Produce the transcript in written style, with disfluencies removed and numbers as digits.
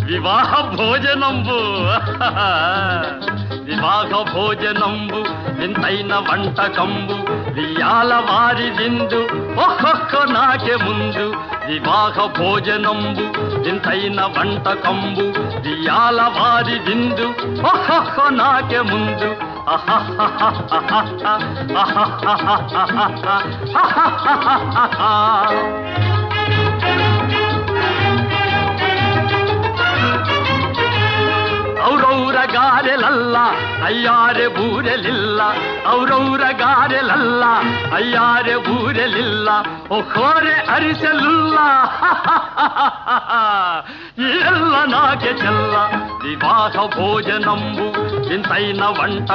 వివాహ భోజనంబు వివాహ భోజనంబు వింతైన వంటకంబు వియాల వారి విందు ఒక్కొక్క నాకే ముందు వివాహ భోజనంబు వింతైన వంటకంబు వియాల వారి విందు ఒక్కొక్క నాకే ముందు ಔರೌರ ಗಾರೆಲಲ್ಲ ಅಯ್ಯಾರೆ ಬೂರೆಲಿಲ್ಲ ಔರೌರ ಗಾರೆಲಲ್ಲ ಅಯ್ಯಾರೆ ಬೂರೆಲಿಲ್ಲ ಒಕ್ಕೋರೆ ಅರಿಸಲಿಲ್ಲ ಎಲ್ಲ ನಾಗೆ ಚೆಲ್ಲ ವಿವಾಹ ಭೋಜನಂಬು ಇಂತೈನ వంట